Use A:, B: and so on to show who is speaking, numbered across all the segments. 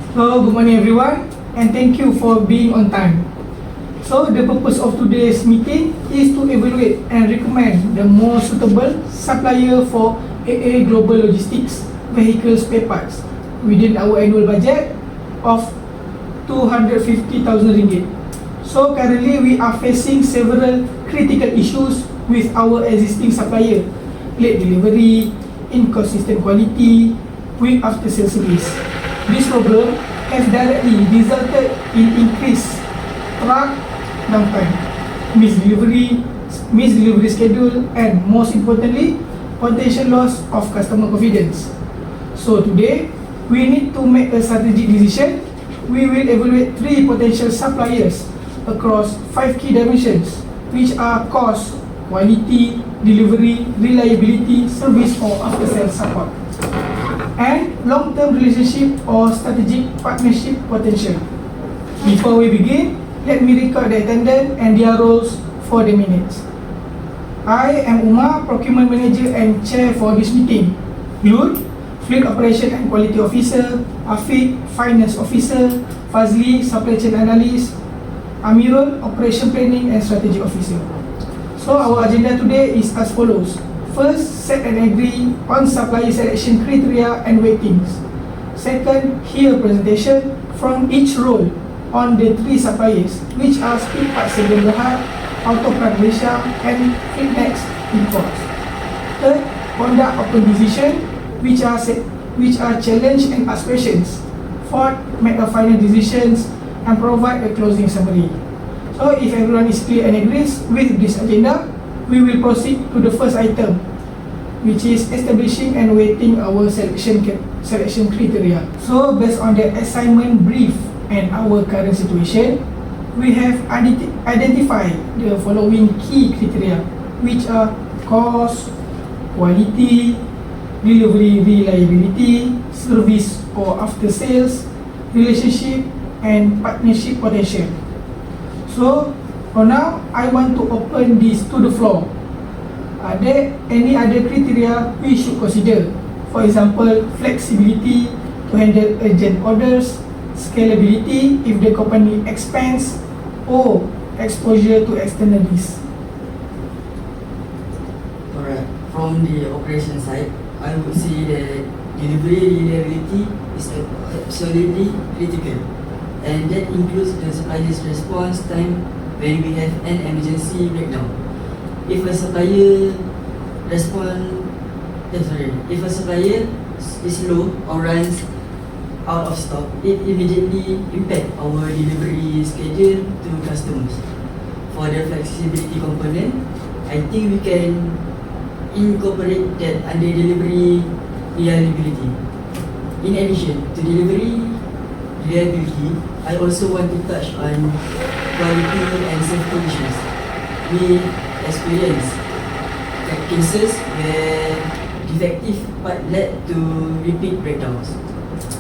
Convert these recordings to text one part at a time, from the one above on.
A: So, good morning everyone, and thank you for being on time. So, the purpose of today's meeting is to evaluate and recommend the most suitable supplier for AA Global Logistics vehicle spare parts within our annual budget of 250,000 ringgit. So, currently we are facing several critical issues with our existing supplier: late delivery, inconsistent quality, weak after sales service. This problem has directly resulted in increased truck downtime, misdelivery schedule, and most importantly, potential loss of customer confidence. So today, we need to make a strategic decision. We will evaluate 3 potential suppliers across 5 key dimensions, which are cost, quality, delivery, reliability, service or after-sales support, and long-term relationship or strategic partnership potential. Before we begin, let me record the attendant and their roles for the minutes. I am Umar, Procurement Manager and Chair for this meeting. Lud, Fleet Operation and Quality Officer. Afiq, Finance Officer. Fazli, Supply Chain Analyst. Amirul, Operation Planning and Strategy Officer. So our agenda today is as follows. First, set and agree on supplier selection criteria and weightings. Second, hear presentation from each role on the 3 suppliers, which are Speed Parts Sdn Berhad, Autopart Malaysia, and Fleetnex Imports. Third, conduct open decision, which are challenge and ask questions. Fourth, make a final decisions and provide a closing summary. So if everyone is clear and agrees with this agenda, we will proceed to the first item, which is establishing and weighting our selection criteria. So based on the assignment brief and our current situation, we have identified the following key criteria, which are cost, quality, delivery reliability, service or after sales, relationship, and partnership potential. So for now, I want to open this to the floor. Are there any other criteria we should consider? For example, flexibility to handle urgent orders, scalability if the company expands, or exposure to external risks.
B: Alright, from the operation side, I would say that delivery reliability is absolutely critical, and that includes the supplier's response time when we have an emergency breakdown. If a supplier is slow or runs out of stock, it immediately impacts our delivery schedule to customers. For the flexibility component, I think we can incorporate that under delivery reliability. In addition to delivery reliability, I also want to touch on quality and safety issues. We experience cases where defective part led to repeat breakdowns.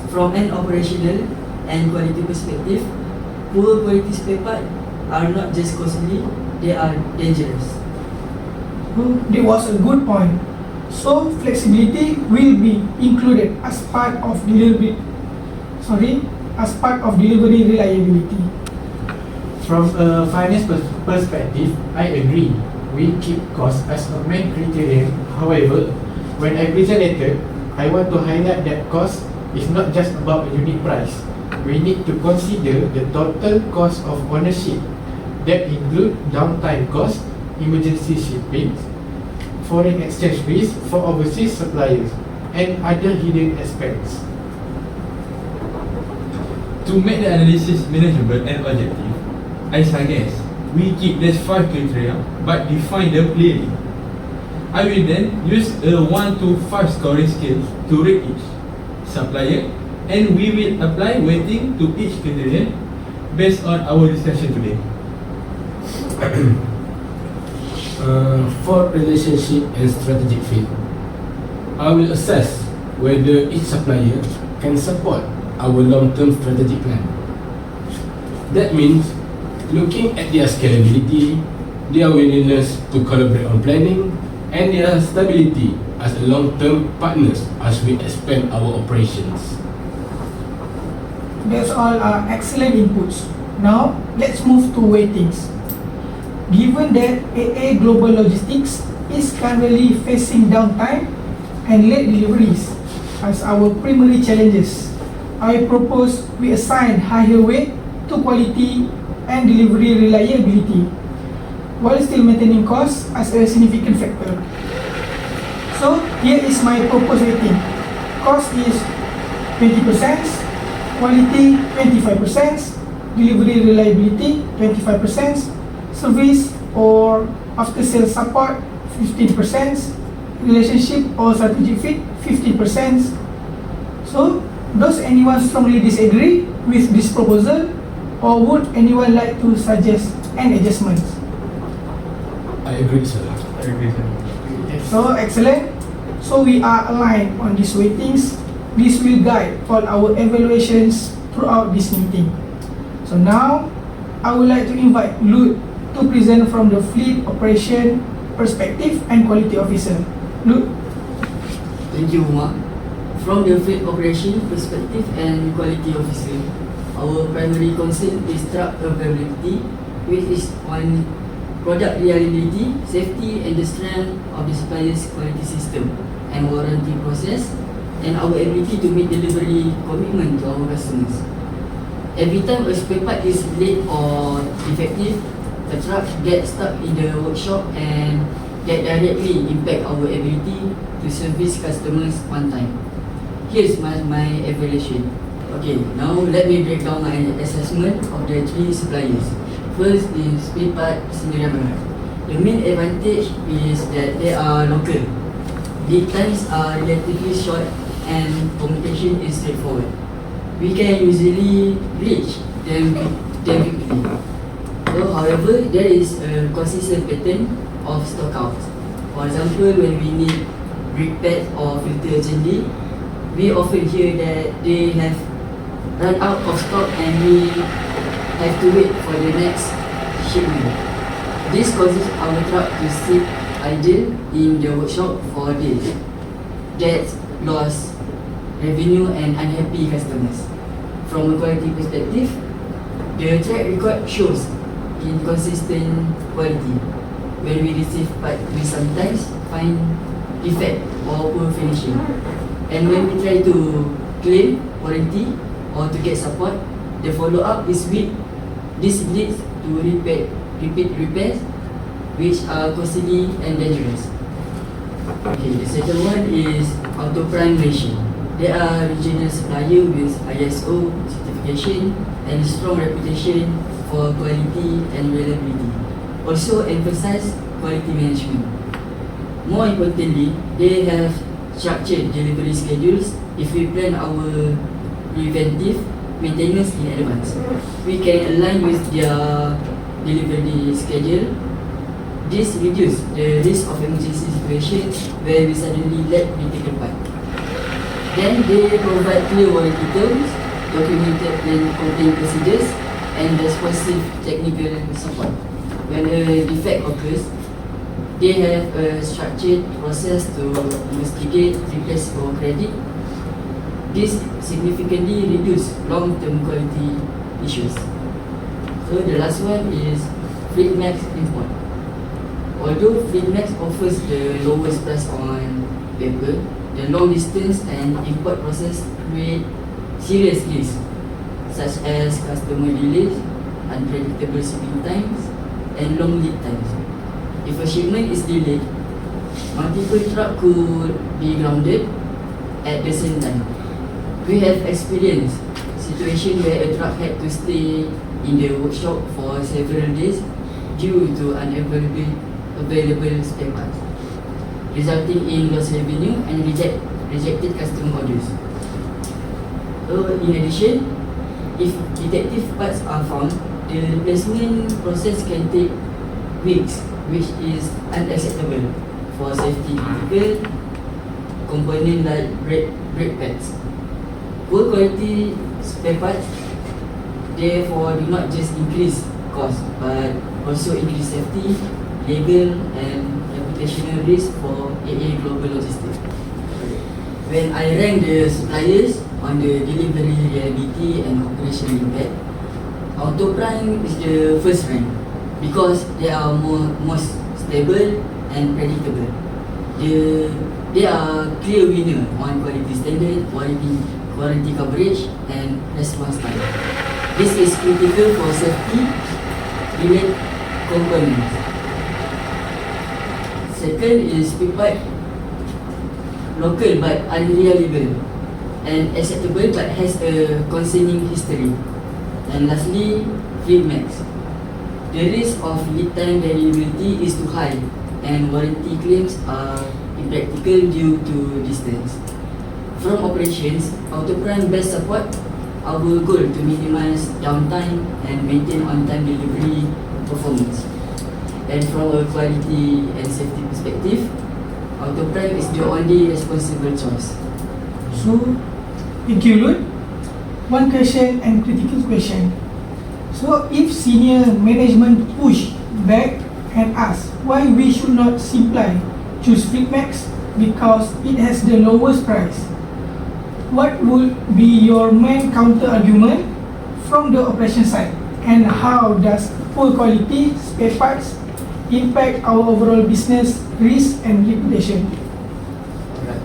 B: From an operational and quality perspective, poor quality spare parts are not just costly, they are dangerous.
A: That was a good point. So flexibility will be included as part of delivery reliability.
C: From a finance perspective, I agree. We keep cost as a main criterion. However, when I presented, I want to highlight that cost is not just about unit price. We need to consider the total cost of ownership. That include downtime cost, emergency shipping, foreign exchange risk for overseas suppliers, and other hidden expenses.
D: To make the analysis manageable and objective, I suggest we keep these 5 criteria but define them clearly. I will then use a 1 to 5 scoring scale to rate each supplier, and we will apply weighting to each criterion based on our discussion today.
E: For relationship and strategic fit, I will assess whether each supplier can support our long-term strategic plan. That means looking at their scalability, their willingness to collaborate on planning, and their stability as long-term partners as we expand our operations.
A: That's all are excellent inputs. Now, let's move to weightings. Given that AA Global Logistics is currently facing downtime and late deliveries as our primary challenges, I propose we assign higher weight to quality and delivery reliability, while still maintaining costs as a significant factor. So, here is my proposed rating. Cost is 20%, quality 25%, delivery reliability 25%, service or after sales support 15%, relationship or strategic fit 15%. So, does anyone strongly disagree with this proposal, or would anyone like to suggest an adjustment?
E: I agree, sir.
D: I agree, sir.
A: So, excellent. So, we are aligned on these weightings. This will guide all our evaluations throughout this meeting. So now, I would like to invite Lut to present from the fleet operation perspective and quality officer. Lut.
B: Thank you, Umar. From the fleet operation perspective and quality officer, our primary concern is truck availability, which is on product reliability, safety and the strength of the supplier's quality system and warranty process, and our ability to meet delivery commitment to our customers. Every time a spare part is late or defective, the truck gets stuck in the workshop and that directly impact our ability to service customers on time. Here's my evaluation. Okay, now let me break down my assessment of the three suppliers. First is spare part Sdn. The main advantage is that they are local. Lead times are relatively short and communication is straightforward. We can usually reach them quickly. So, however, there is a consistent pattern of stock outs. For example, when we need brake pad or filter urgently, we often hear that they have run out of stock and we have to wait for the next shipment. This causes our truck to sit idle in the workshop for days. That's loss revenue and unhappy customers. From a quality perspective, the track record shows inconsistent quality. When we receive part, we sometimes find defect or poor finishing. And when we try to claim warranty or to get support, the follow-up is weak. This leads to repeat repairs, which are costly and dangerous. Okay, the second one is auto prime Malaysia. They are regional supplier with ISO certification and strong reputation for quality and reliability. Also emphasize quality management. More importantly, they have structured delivery schedules. If we plan our preventive maintenance in advance, we can align with their delivery schedule. This reduces the risk of emergency situations where we suddenly lack critical part. Then they provide clear warranty terms, documented and contained procedures, and responsive technical support. When a defect occurs, they have a structured process to investigate, replace or credit. This significantly reduces long-term quality issues. So the last one is FleetMax Import. Although FleetMax offers the lowest price on paper, the long distance and import process create serious risks such as customer delays, unpredictable shipping times, and long lead times. If a shipment is delayed, multiple trucks could be grounded at the same time. We have experienced situations where a truck had to stay in the workshop for several days due to unavailable spare parts, resulting in lost revenue and rejected customer orders. In addition, if defective parts are found, the replacement process can take weeks, which is unacceptable for safety critical components like brake pads. Poor quality spare parts therefore do not just increase cost but also increase safety, legal and reputational risk for AA Global Logistics. when I rank the suppliers on the delivery reliability and operational impact, Auto Prime is the first rank because they are most stable and predictable. They are clear winner on quality standard, quality coverage and response time. This is critical for safety related components. Second is Pipipe, local but unreliable and acceptable but has a concerning history. And lastly, Fleetmax. The risk of lead time variability is too high and warranty claims are impractical due to distance. From operations, Auto Prime best support our goal to minimize downtime and maintain on-time delivery performance. And from a quality and safety perspective, Auto Prime is the only responsible choice.
A: So, thank you, Lut. One question and critical question. So, if senior management push back and ask why we should not simply choose Fleetmax because it has the lowest price, what would be your main counter argument from the operation side, and how does poor quality spare parts impact our overall business risk and reputation?
B: Alright.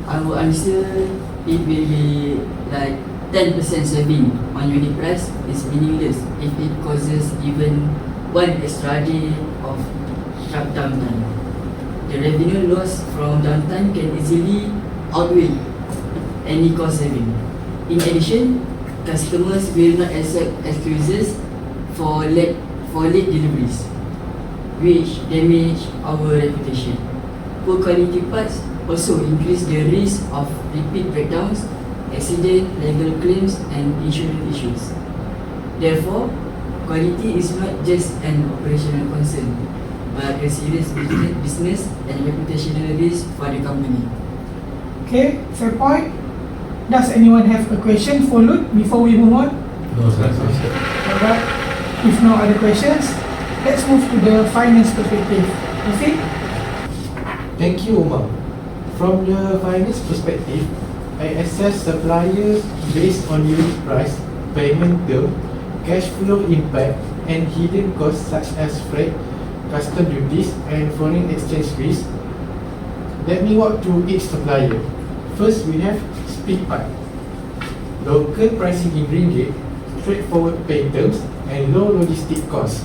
B: I will answer it will be like 10% saving on unit price is meaningless if it causes even one extra day of truck downtime. The revenue loss from downtime can easily outweigh any cost saving. In addition, customers will not accept excuses for late deliveries, which damage our reputation. Poor quality parts also increase the risk of repeat breakdowns, accident, legal claims and insurance issues. Therefore, quality is not just an operational concern, but a serious business and reputational risk for the company.
A: Okay, fair point. Does anyone have a question for Lut before we move on?
E: No, sir.
A: Alright, if no other questions, let's move to the finance perspective. Rafiq?
C: Thank you, Umar. From the finance perspective, I assess suppliers based on unit price, payment term, cash flow impact, and hidden costs such as freight, custom duties, and foreign exchange risk. Let me walk through each supplier. First, we have Speedpipe. Local pricing in ringgit, straightforward pay terms, and low logistic costs.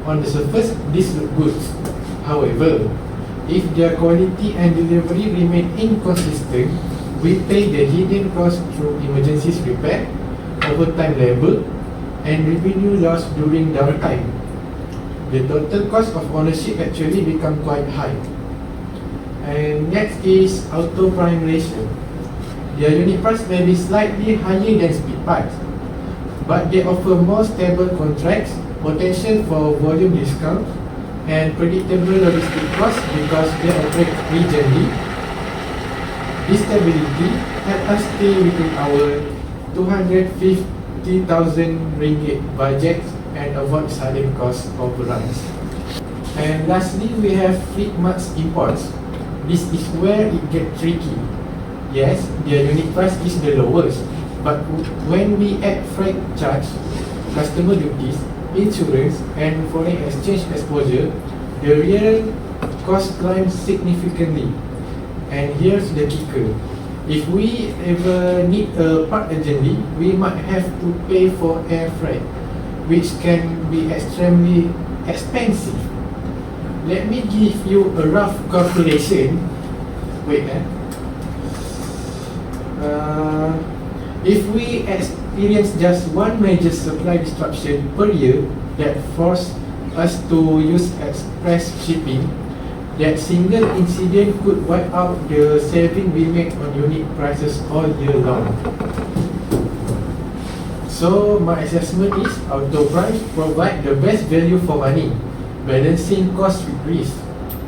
C: On the surface, this looks good. However, if their quality and delivery remain inconsistent, we pay the hidden cost through emergencies repair, overtime labor, and revenue loss during downtime. The total cost of ownership actually become quite high. And next is Auto Prime ratio. Their unit price may be slightly higher than Speedpipe, but they offer more stable contracts, potential for volume discount, and predictable logistic costs because they operate regionally. This stability helps us stay within our 250,000 ringgit budget and avoid sudden cost overruns. And lastly, we have Fleetmax imports. This is where it gets tricky. Yes, their unit price is the lowest, but when we add freight charge, customer duties, insurance, and foreign exchange exposure, the real cost climbs significantly. And here's the kicker. If we ever need a part urgently, we might have to pay for air freight, which can be extremely expensive. Let me give you a rough calculation. Wait, if we experience just one major supply disruption per year that force us to use express shipping, that single incident could wipe out the saving we make on unit prices all year long. So my assessment is Auto Prime provide the best value for money, balancing cost with risk,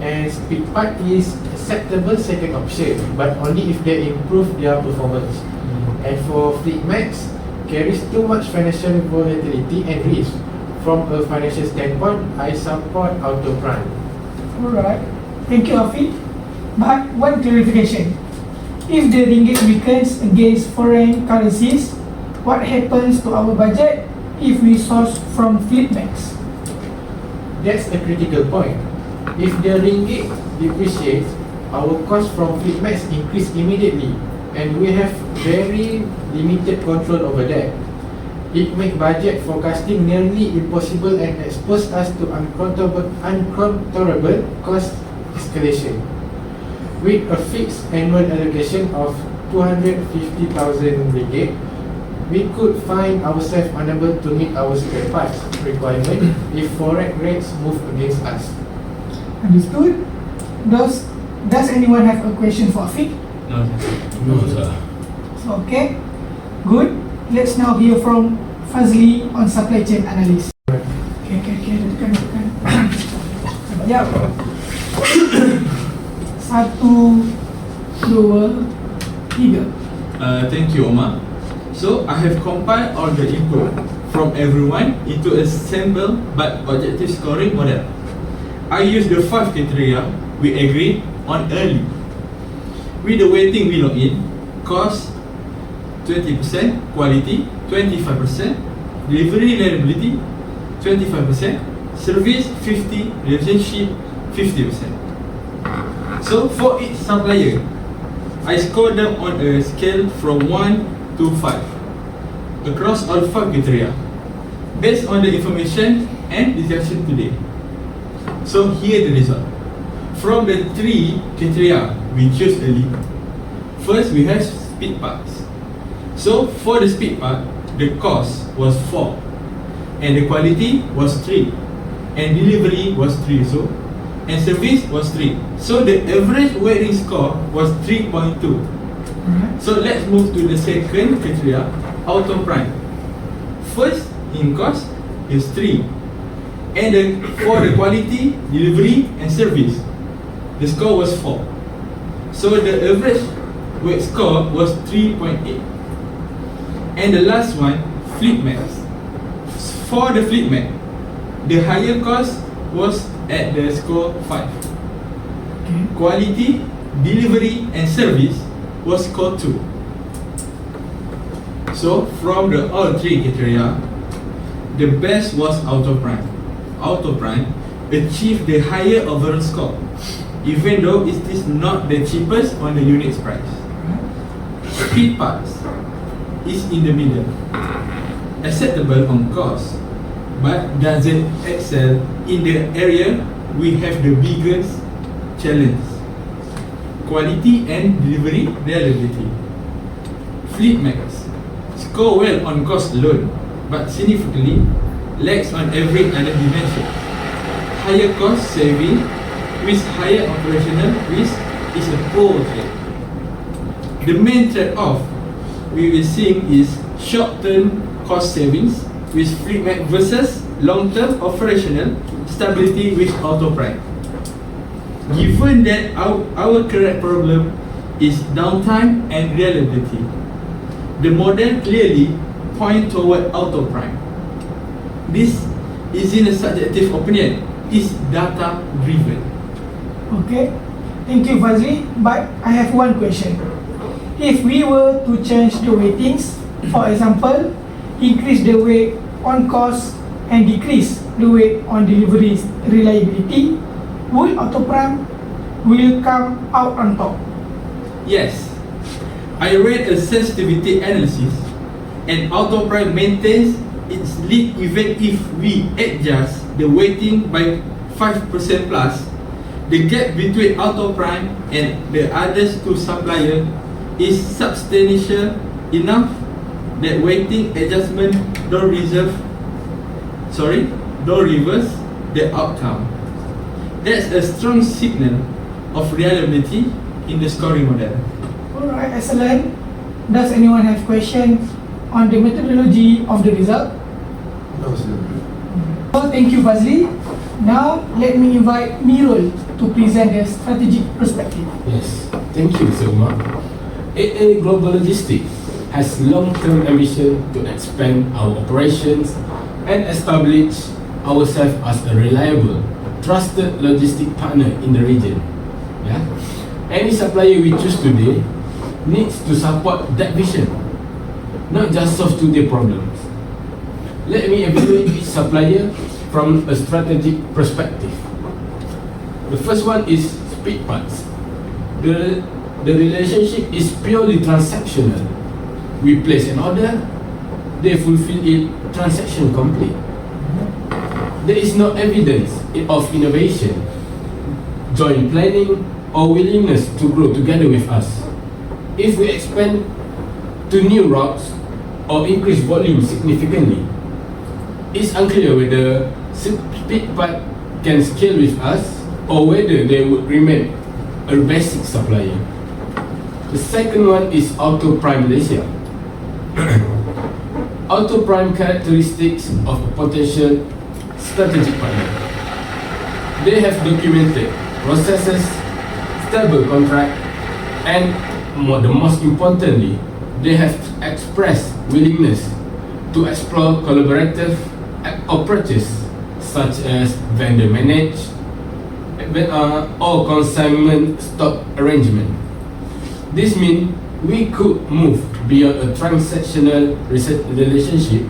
C: and Speedpipe is acceptable second option, but only if they improve their performance. And for Fleetmax, carries too much financial volatility and risk. From a financial standpoint, I support Auto Prime.
A: Alright, thank you, Afiq. But one clarification. If the ringgit weakens against foreign currencies, what happens to our budget if we source from fleet banks?
C: That's a critical point. If the ringgit depreciates, our cost from fleet max increase immediately, and we have very limited control over that. It makes budget forecasting nearly impossible and exposes us to uncontrollable cost escalation. With a fixed annual allocation of 250,000 ringgit, we could find ourselves unable to meet our spare parts requirement if forex rates move against us.
A: Understood? Does anyone have a question for Afiq?
D: No.
E: No, sir.
A: So, okay, good. Let's now hear from Fazli on supply chain analysis. Okay, tekan. Sekejap. 1, 2, 3.
D: Thank you, Omar. So I have compiled all the input from everyone into a simple but objective scoring model. I use the 5 criteria we agreed on early. With the weighting we log in: cost 20%, quality 25%, delivery reliability 25%, service 50%, relationship 50%. So for each supplier, I score them on a scale from 1 to 5 across all 5 criteria based on the information and discussion today. So here the result. From the 3 criteria we chose early, first we have speed parts. So for the speed part, the cost was 4, and the quality was 3, and delivery was 3 also, and service was 3. So the average weighting score was 3.2. So let's move to the second criteria, auto prime. First in cost is 3, and for the quality, delivery and service, the score was 4. So the average weight score was 3.8. And the last one, fleet max. For the fleet max, the higher cost was at the score 5.
A: Okay.
D: Quality, delivery and service was score 2. So from the all 3 criteria, the best was auto prime. Auto prime achieved the higher overall score, even though it is not the cheapest on the unit's price. Speed parts is in the middle, acceptable on cost, but doesn't excel in the area we have the biggest challenge: quality and delivery reliability. Fleet max score well on cost alone, but significantly lacks on every other dimension. Higher cost saving with higher operational risk is a poor trade. The main trade-off we will see is short-term cost savings with fleet max versus long-term operational stability with auto prime. Given that our current problem is downtime and reliability, the model clearly points toward auto prime. This isn't a subjective opinion, it's data driven.
A: Okay, thank you Fazli, but I have one question. If we were to change the weightings, for example, increase the weight on cost and decrease the weight on delivery reliability, will auto prime will come out on top?
D: Yes, I read a sensitivity analysis, and auto prime maintains its lead even if we adjust the weighting by 5% plus. The gap between auto prime and the other 2 suppliers is substantial enough that weighting adjustment don't reverse the outcome. That's a strong signal of reliability in the scoring model.
A: Alright, excellent. Does anyone have questions on the methodology of the result?
C: No, sir.
A: So thank you Fazli. Now let me invite Mirul to present the strategic perspective.
E: Yes, thank you, Sir Umar. AA Global Logistics has long-term ambition to expand our operations and establish ourselves as a reliable, trusted logistic partner in the region. Yeah? Any supplier we choose today needs to support that vision, not just solve today's problems. Let me evaluate each supplier from a strategic perspective. The first one is speed parts. The relationship is purely transactional. We place an order, they fulfill it, transaction complete. There is no evidence of innovation, joint planning, or willingness to grow together with us. If we expand to new routes or increase volume significantly, it's unclear whether speed part can scale with us or whether they would remain a basic supplier. The second one is Auto Prime Malaysia. Auto Prime characteristics of a potential strategic partner. They have documented processes, stable contract, and the most importantly, they have expressed willingness to explore collaborative approaches such as vendor managed or consignment stock arrangement. This means we could move beyond a transactional relationship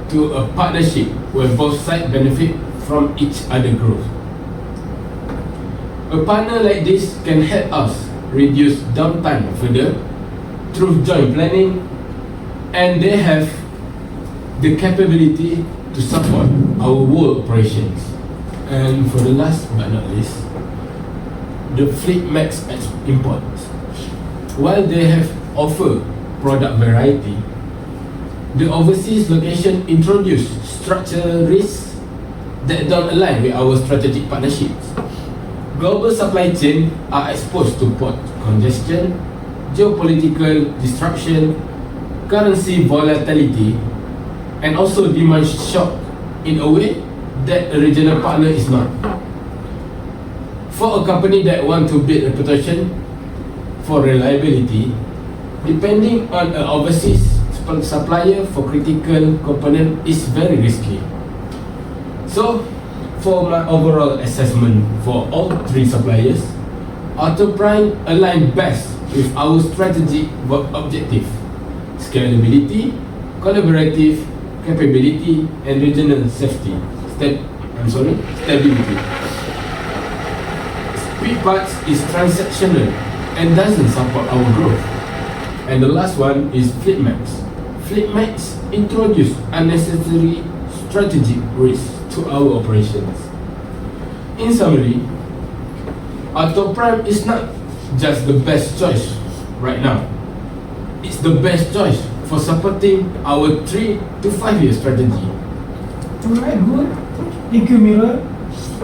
E: to a partnership where both sides benefit from each other's growth. A partner like this can help us reduce downtime further through joint planning, and they have the capability to support our world operations. And for the last but not least, the Fleet Max imports. While they have offered product variety, the overseas location introduce structural risks that don't align with our strategic partnerships. Global supply chains are exposed to port congestion, geopolitical disruption, currency volatility, and also demand shock in a way that a regional partner is not. For a company that wants to build reputation for reliability, depending on an overseas supplier for critical component is very risky. So, for my overall assessment for all three suppliers, Auto Prime align best with our strategic objective: scalability, collaborative capability, and regional stability. Speed parts is transactional and doesn't support our growth. And the last one is Fleet Max. Fleet Max introduce unnecessary strategic risks to our operations. In summary, Auto Prime is not just the best choice right now. It's the best choice for supporting our 3 to 5 year strategy.
A: Alright, good. Thank you, Mirror.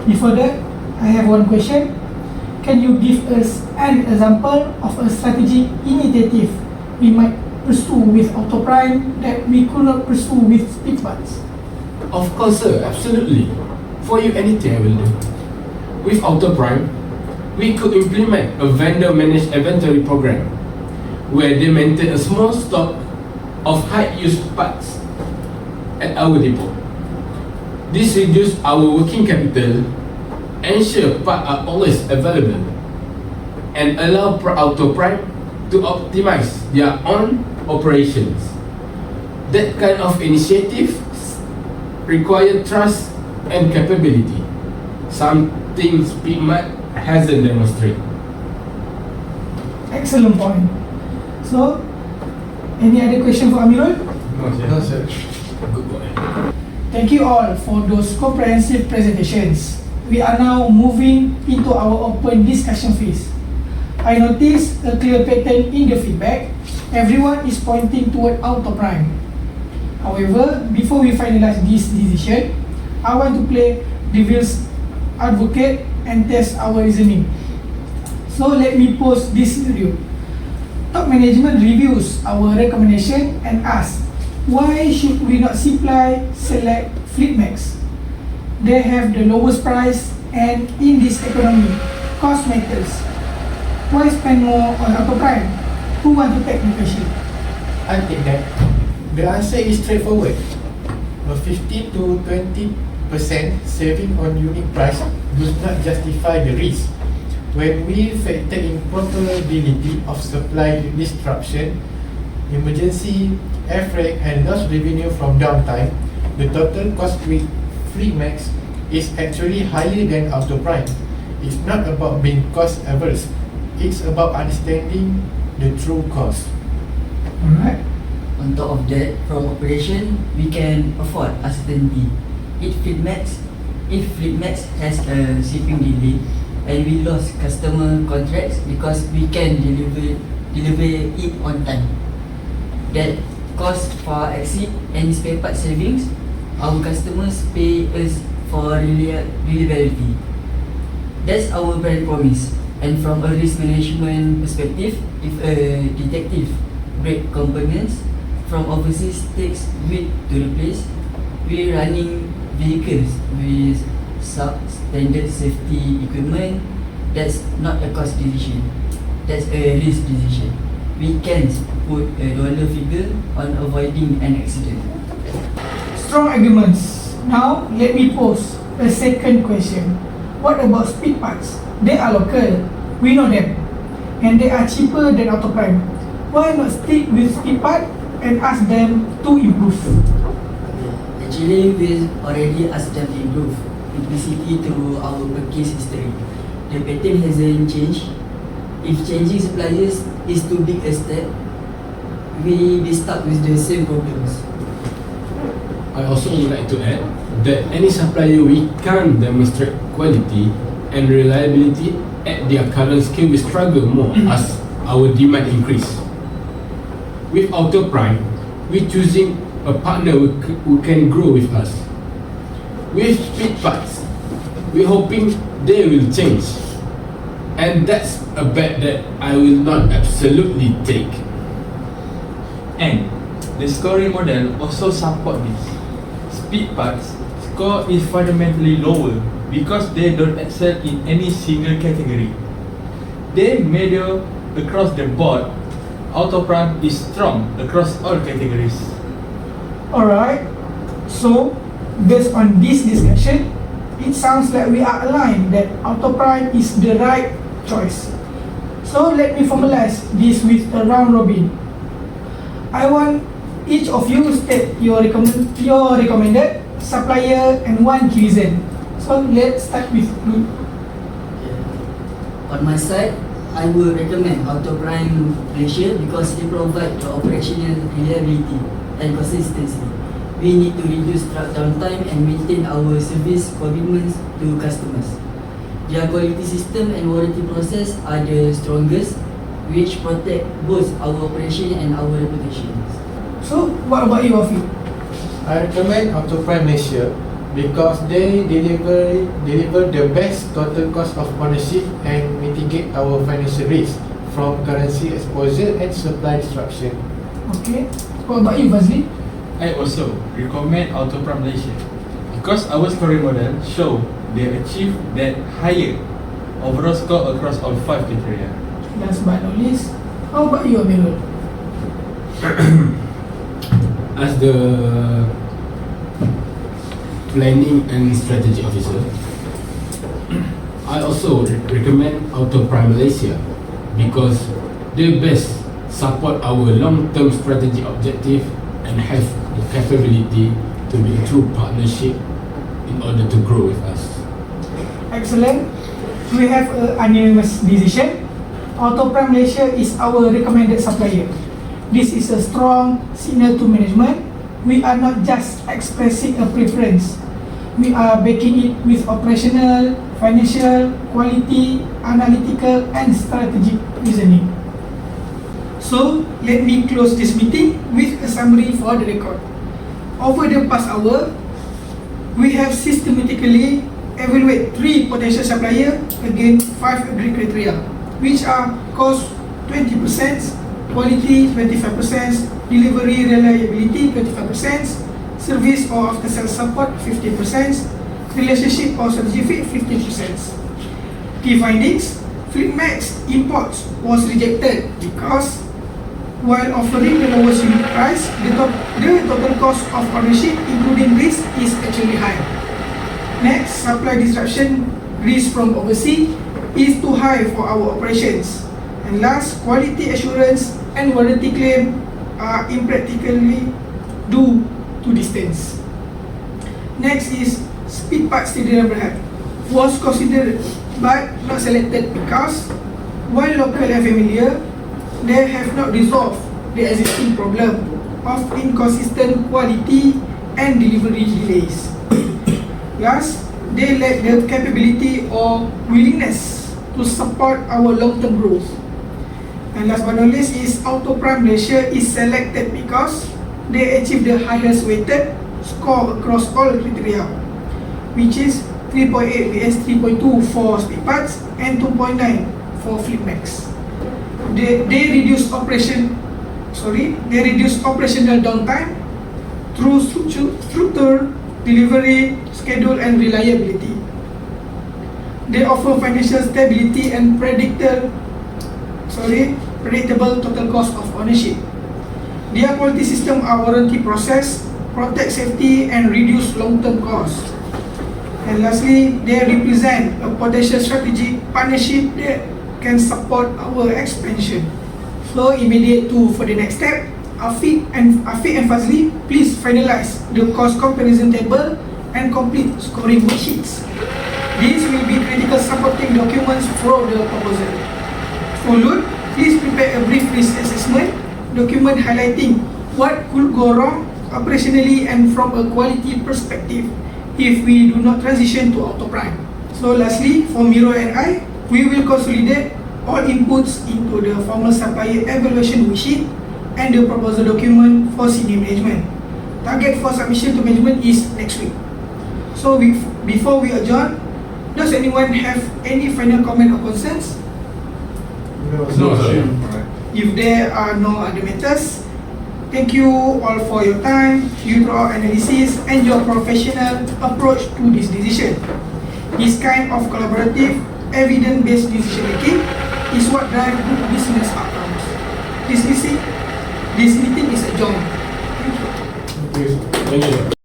A: Before that, I have one question. Can you give us an example of a strategic initiative we might pursue with Auto Prime that we could not pursue with Speed Parts?
E: Of course, sir, absolutely. For you, anything I will do. With Auto Prime, we could implement a vendor managed inventory program where they maintain a small stock of high-use parts at our depot. This reduces our working capital, ensure parts are always available, and allow Auto Prime to optimize their own operations. That kind of initiative requires trust and capability, something Speedmart hasn't demonstrated.
A: Excellent point. So, any other question for Amirul?
C: No, sir.
E: Good boy.
A: Thank you all for those comprehensive presentations. We are now moving into our open discussion phase. I noticed a clear pattern in the feedback. Everyone is pointing toward Auto Prime. However, before we finalize this decision, I want to play devil's advocate and test our reasoning. So let me pose this scenario. Top management reviews our recommendation and asks, why should we not select Fleet Max? They have the lowest price, and in this economy, cost matters. Why spend more on Auto Prime? Who want to take the question?
C: I think that the answer is straightforward. A 15 to 20% saving on unit price does not justify the risk When we factor in probability of supply disruption, emergency, air freight and lost revenue from downtime, the total cost with Fleet Max is actually higher than Auto Prime. It's not about being cost averse, it's about understanding the true cost.
A: Alright.
B: On top of that, from operation, we can afford uncertainty. If Fleet Max has a shipping delay and we lost customer contracts because we can deliver it on time, that cost far exceed any spare part savings. Our customers pay us for reliability. That's our brand promise. And from a risk management perspective, if a detective break components from overseas takes weeks to replace, we running vehicles with substandard safety equipment. That's not a cost decision, that's a risk decision. We can put a dollar figure on avoiding an accident.
A: Strong arguments. Now, let me pose a second question. What about speed parts? They are local, we know them, and they are cheaper than Auto Prime. Why not stick with speed part and ask them to improve?
B: Actually, we already asked them to improve simplicity through our purchase history. The pattern hasn't changed. If changing suppliers is too big a step, we be stuck with the same problems.
E: I also would like to add that any supplier we can't demonstrate quality and reliability at their current scale will struggle more as our demand increase. With Auto Prime, we're choosing a partner who can grow with us. With Speed Parts, we're hoping they will change, and that's a bet that I will not absolutely take.
D: And the scoring model also support this. Speed parts score is fundamentally lower because they don't excel in any single category. They measure across the board. Auto Prime is strong across all categories.
A: Alright, so based on this discussion, it sounds like we are aligned that Auto Prime is the right choice. So let me formalize this with a round robin. I want each of you state your recommended supplier and one key reason. So let's start with me.
B: On my side, I will recommend Auto Prime Malaysia because they provide the operational reliability and consistency. We need to reduce truck downtime and maintain our service commitments to customers. Their quality system and warranty process are the strongest, which protect both our operation and our reputation.
A: So what about you, Afi?
C: I recommend Auto Prime Malaysia because they deliver the best total cost of ownership and mitigate our financial risk from currency exposure and supply disruption.
A: Okay. What about you, Fazli?
D: I also recommend Auto Prime Malaysia because our scoring model show they achieve that higher overall score across all 5 criteria.
A: Last but not least, how about you, Amirul?
E: As the planning and strategy officer, I also recommend Auto Prime Malaysia because they best support our long-term strategy objective and have the capability to be a true partnership in order to grow with us.
A: Excellent. We have an unanimous decision. Auto Prime Malaysia is our recommended supplier. This is a strong signal to management. We are not just expressing a preference. We are backing it with operational, financial, quality, analytical and strategic reasoning. So, let me close this meeting with a summary for the record. Over the past hour, we have systematically evaluated 3 potential suppliers against 5 agreed criteria, which are cost 20%, quality 25%, delivery reliability 25%, service or after sales support 50%, relationship or strategy fit 50%. Key findings: Fleet Max imports was rejected because while offering the lowest unit price, the total cost of ownership including risk is actually high. Next, supply disruption risk from overseas is too high for our operations. And last, quality assurance and warranty claim are impractically due to distance. Next is speed parts delivery help was considered but not selected because while local and familiar, they have not resolved the existing problem of inconsistent quality and delivery delays. Last, they lack the capability or willingness to support our long-term growth. And last but not least is Autoprime Malaysia is selected because they achieve the highest weighted score across all criteria, which is 3.8 vs 3.2 for speed parts and 2.9 for Flipmax. They reduce operational downtime through structure, delivery, schedule and reliability. They offer financial stability and predictable total cost of ownership. Their quality system are warranty process, protect safety and reduce long-term costs. And lastly, they represent a potential strategic partnership that can support our expansion. So immediate to for the next step, Afiq and Fazli, please finalize the cost comparison table and complete scoring worksheets. These will be critical supporting documents for the proposal. Followed, please prepare a brief risk assessment document highlighting what could go wrong operationally and from a quality perspective if we do not transition to Autoprime. So lastly, for Miro and I, we will consolidate all inputs into the formal supplier evaluation worksheet and the proposal document for senior management. Target for submission to management is next week. So before we adjourn, does anyone have any final comment or concerns?
D: No, sir.
A: If there are no other matters, thank you all for your time, your thorough analysis and your professional approach to this decision. This kind of collaborative, evidence-based decision making is what drives good business outcomes. This meeting is adjourned. Thank you.
C: Thank you.